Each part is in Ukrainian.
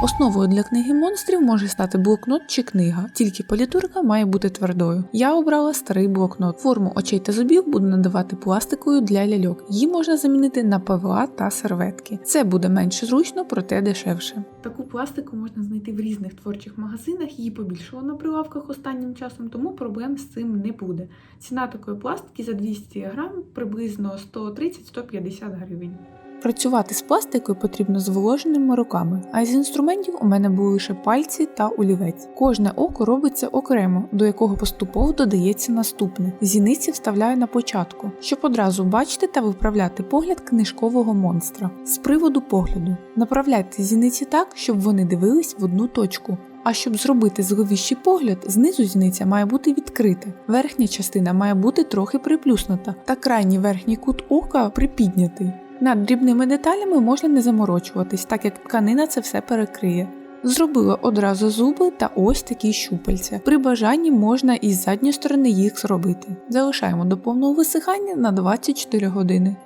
Основою для книги монстрів може стати блокнот чи книга, тільки палітурка має бути твердою. Я обрала старий блокнот. Форму очей та зубів буду надавати пластикою для ляльок. Її можна замінити на ПВА та серветки. Це буде менш зручно, проте дешевше. Таку пластику можна знайти в різних творчих магазинах, її побільшало на прилавках останнім часом, тому проблем з цим не буде. Ціна такої пластики за 200 грам приблизно 130-150 гривень. Працювати з пластикою потрібно зволоженими руками, а з інструментів у мене були лише пальці та олівець. Кожне око робиться окремо, до якого поступово додається наступне. Зіниці вставляю на початку, щоб одразу бачити та виправляти погляд книжкового монстра. З приводу погляду. Направляйте зіниці так, щоб вони дивились в одну точку. А щоб зробити зловіщий погляд, знизу зіниця має бути відкрита, верхня частина має бути трохи приплюснута, та крайній верхній кут ока припіднятий. Над дрібними деталями можна не заморочуватись, так як тканина це все перекриє. Зробила одразу зуби та ось такі щупальця. При бажанні можна із задньої сторони їх зробити. Залишаємо до повного висихання на 24 години.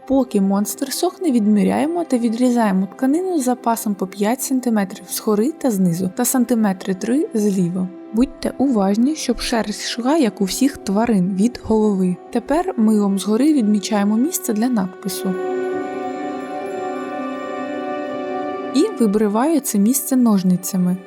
Поки монстр сохне, відміряємо та відрізаємо тканину з запасом по 5 см згори та знизу та сантиметри 3 зліва. Будьте уважні, щоб шерсть йшла, як у всіх тварин, від голови. Тепер милом згори відмічаємо місце для надпису. І вибриваю це місце ножницями.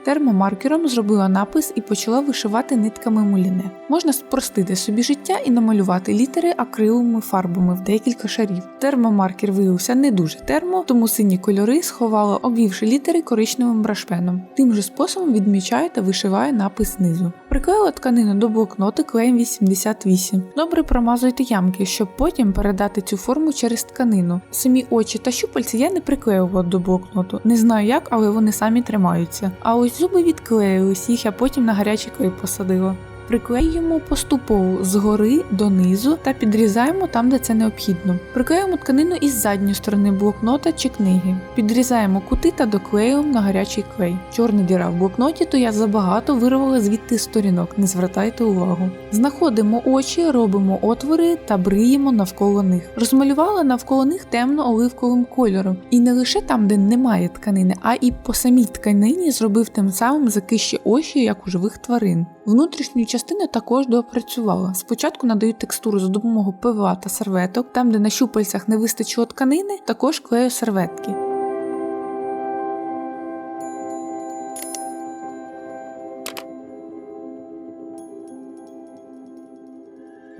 Термомаркером зробила напис і почала вишивати нитками муліне. Можна спростити собі життя і намалювати літери акриловими фарбами в декілька шарів. Термомаркер виявився не дуже термо, тому сині кольори сховала, обвівши літери коричневим брашпеном. Тим же способом відмічаю та вишиваю напис знизу. Приклеїла тканину до блокнота клеєм 88. Добре промазуйте ямки, щоб потім передати цю форму через тканину. Самі очі та щупальці я не приклеювала до блокноту. Не знаю як, але вони самі тримаються. А ось зуби відклеїлись, їх я потім на гарячий клей посадила. Приклеюємо поступово згори донизу та підрізаємо там, де це необхідно. Приклеюємо тканину із задньої сторони блокнота чи книги. Підрізаємо кути та доклеюємо на гарячий клей. Чорна діра в блокноті, то я забагато вирвала звідти сторінок, не звертайте увагу. Знаходимо очі, робимо отвори та бриємо навколо них. Розмалювала навколо них темно-оливковим кольором. І не лише там, де немає тканини, а і по самій тканині зробив тим самим закищі очі, як у живих тварин. Внутрішню частину також доопрацювала. Спочатку надаю текстуру за допомогою ПВА та серветок. Там, де на щупальцях не вистачило тканини, також клею серветки.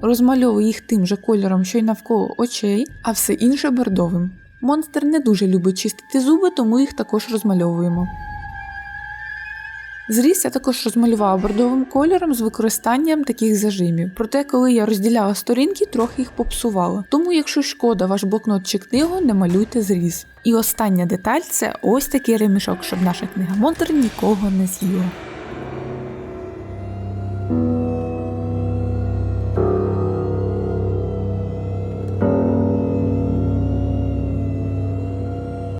Розмальовую їх тим же кольором, що й навколо очей, а все інше бордовим. Монстр не дуже любить чистити зуби, тому їх також розмальовуємо. Зріз я також розмалювала бордовим кольором з використанням таких зажимів. Проте, коли я розділяла сторінки, трохи їх попсувала. Тому, якщо шкода ваш блокнот чи книгу, не малюйте зріз. І остання деталь – це ось такий ремішок, щоб наша книга монстр нікого не з'їла.